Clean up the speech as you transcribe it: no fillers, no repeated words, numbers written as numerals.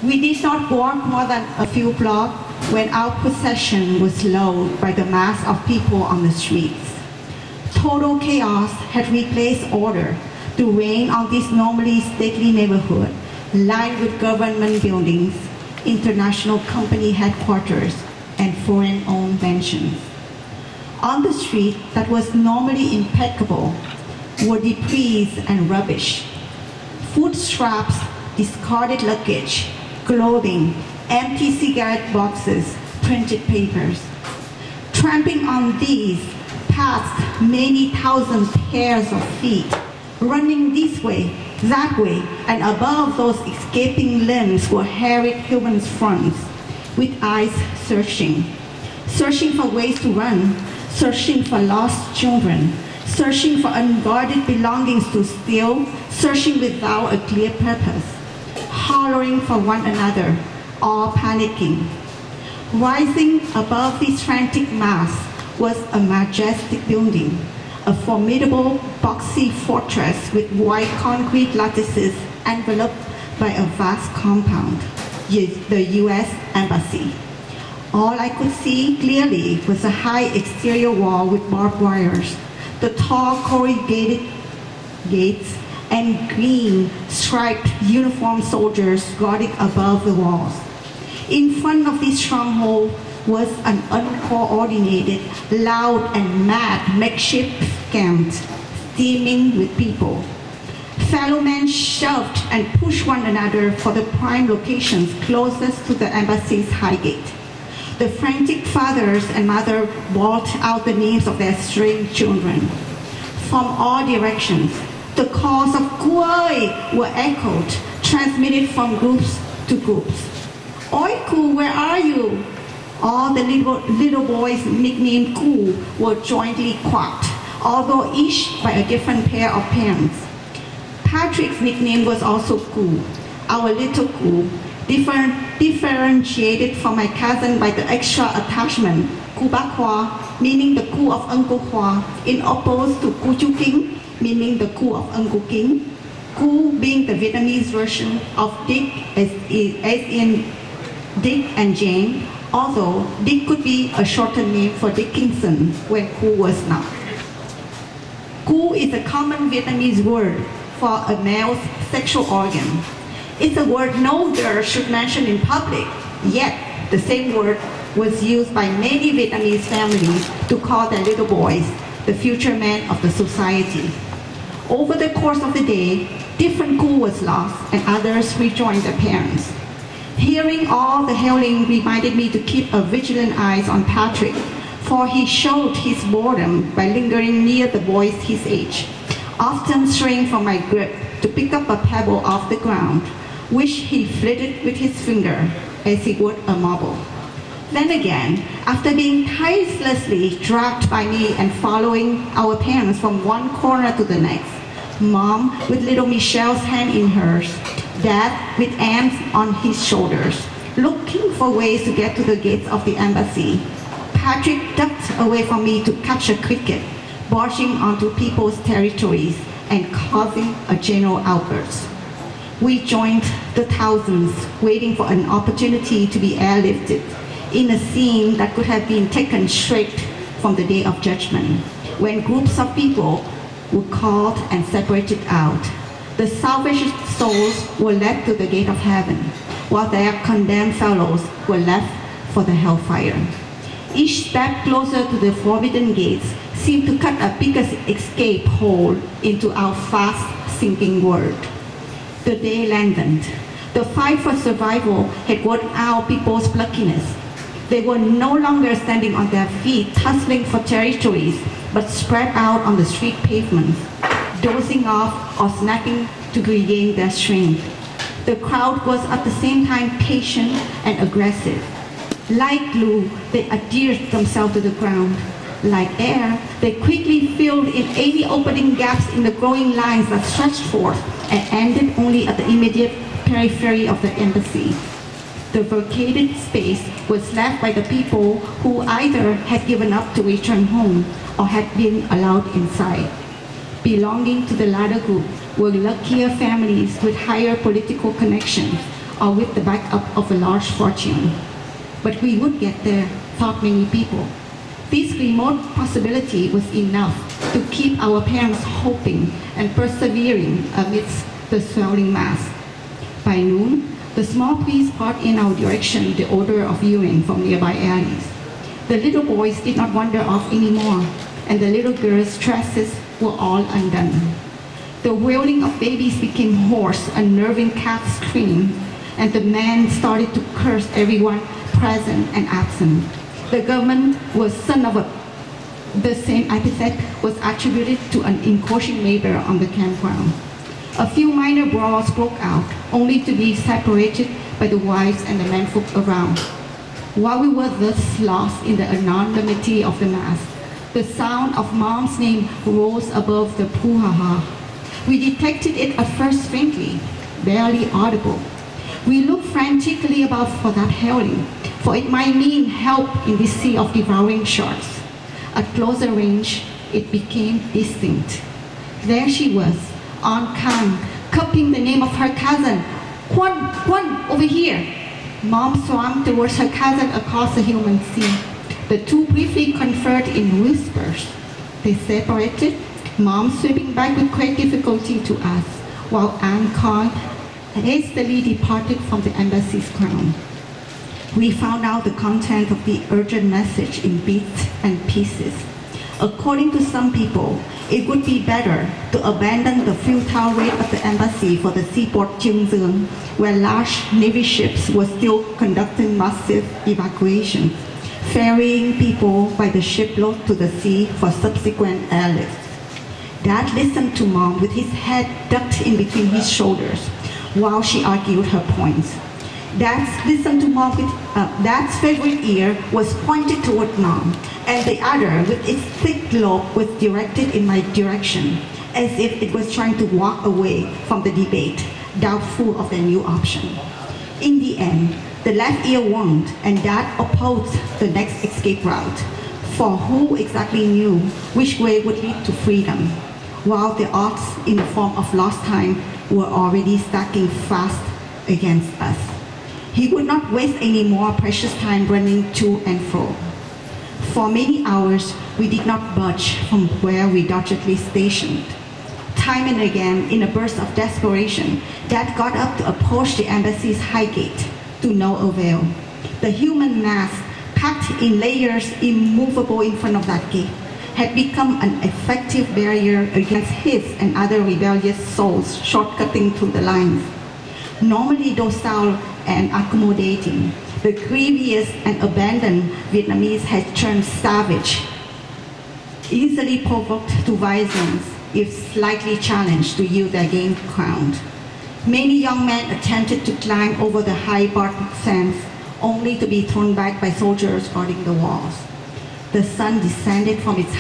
We did not walk more than a few blocks when our procession was slowed by the mass of people on the streets. Total chaos had replaced order to reign on this normally stately neighborhood, lined with government buildings, international company headquarters, and foreign-owned mansions. On the street that was normally impeccable were debris and rubbish, food scraps, discarded luggage, clothing, empty cigarette boxes, printed papers. Tramping on these passed many thousand pairs of feet, running this way, that way, and above those escaping limbs were harried human fronts, with eyes searching for ways to run, searching for lost children, searching for unguarded belongings to steal, searching without a clear purpose, hollering for one another, all panicking. Rising above this frantic mass was a majestic building, a formidable boxy fortress with white concrete lattices enveloped by a vast compound, the U.S. Embassy. All I could see clearly was a high exterior wall with barbed wires, the tall corrugated gates, and green striped uniformed soldiers guarding above the walls. In front of this stronghold was an uncoordinated, loud and mad makeshift camp, steaming with people. Fellow men shoved and pushed one another for the prime locations closest to the embassy's high gate. The frantic fathers and mothers bawled out the names of their straying children. From all directions, the calls of "Kuoi" were echoed, transmitted from groups to groups. "Oi, Ku, where are you?" All the little boys nicknamed Ku were jointly quacked, although each by a different pair of parents. Patrick's nickname was also Ku, our little Ku, differentiated from my cousin by the extra attachment, Ku Ba Kwa, meaning the Ku of Uncle Kwa, in opposed to Ku Chu King, meaning the Ku of Uncle King. Ku being the Vietnamese version of Dick, as in Dick and Jane, although Dick could be a shortened name for Dickinson when Ku was not. Ku is a common Vietnamese word for a male's sexual organ. It's a word no girl should mention in public, yet the same word was used by many Vietnamese families to call their little boys the future men of the society. Over the course of the day, different Ku was lost and others rejoined their parents. Hearing all the hailing reminded me to keep a vigilant eye on Patrick, for he showed his boredom by lingering near the boys his age, often straying from my grip to pick up a pebble off the ground, which he flitted with his finger as he would a marble. Then again, after being tirelessly dragged by me and following our parents from one corner to the next, Mom with little Michelle's hand in hers, Dad with Anne's on his shoulders, looking for ways to get to the gates of the embassy, Patrick ducked away from me to catch a cricket, barging onto people's territories and causing a general outburst. We joined the thousands waiting for an opportunity to be airlifted in a scene that could have been taken straight from the Day of Judgment, when groups of people were called and separated out. The salvaged souls were led to the gate of heaven, while their condemned fellows were left for the hellfire. Each step closer to the forbidden gates seemed to cut a bigger escape hole into our fast sinking world. The day lengthened. The fight for survival had worn out people's pluckiness. They were no longer standing on their feet, tussling for territories, but spread out on the street pavements, dozing off or snapping to regain their strength. The crowd was at the same time patient and aggressive. Like glue, they adhered themselves to the ground. Like air, they quickly filled in any opening gaps in the growing lines that stretched forth and ended only at the immediate periphery of the embassy. The vacated space was left by the people who either had given up to return home or had been allowed inside. Belonging to the latter group were luckier families with higher political connections, or with the backup of a large fortune. But we would get there, thought many people. This remote possibility was enough to keep our parents hoping and persevering amidst the swelling mass. By noon, the small breeze brought in our direction the odor of urine from nearby alleys. The little boys did not wander off anymore, and the little girls' dresses were all undone. The wailing of babies became hoarse, unnerving cat screams, and the men started to curse everyone present and absent. The government was son of a... The same epithet was attributed to an encroaching neighbor on the campground. A few minor brawls broke out, only to be separated by the wives and the menfolk around. While we were thus lost in the anonymity of the mass, the sound of Mom's name rose above the brouhaha. We detected it at first faintly, barely audible. We looked frantically about for that hailing, for it might mean help in this sea of devouring sharks. At closer range, it became distinct. There she was, on Khan, cupping the name of her cousin. Kwan, over here. Mom swam towards her cousin across the human sea. The two briefly conferred in whispers. They separated, Mom swimming back with great difficulty to us, while Aunt Khan hastily departed from the embassy's ground. We found out the content of the urgent message in bits and pieces. According to some people, it would be better to abandon the futile raid of the embassy for the seaport Cheongseong, where large Navy ships were still conducting massive evacuations, ferrying people by the shipload to the sea for subsequent airlifts. Dad listened to Mom with his head ducked in between his shoulders while she argued her points. Dad's favorite ear was pointed toward Mom, and the other, with its thick lobe, was directed in my direction, as if it was trying to walk away from the debate, doubtful of the new option. In the end, the left ear won, and Dad opposed the next escape route, for who exactly knew which way would lead to freedom, while the odds in the form of lost time were already stacking fast against us. He would not waste any more precious time running to and fro. For many hours, we did not budge from where we doggedly stationed. Time and again, in a burst of desperation, Dad got up to approach the embassy's high gate, to no avail. The human mass, packed in layers immovable in front of that gate, had become an effective barrier against his and other rebellious souls shortcutting through the lines. Normally docile and accommodating, the grievous and abandoned Vietnamese had turned savage, easily provoked to violence if slightly challenged to yield their gained ground. Many young men attempted to climb over the high barbed fence, only to be thrown back by soldiers guarding the walls. The sun descended from its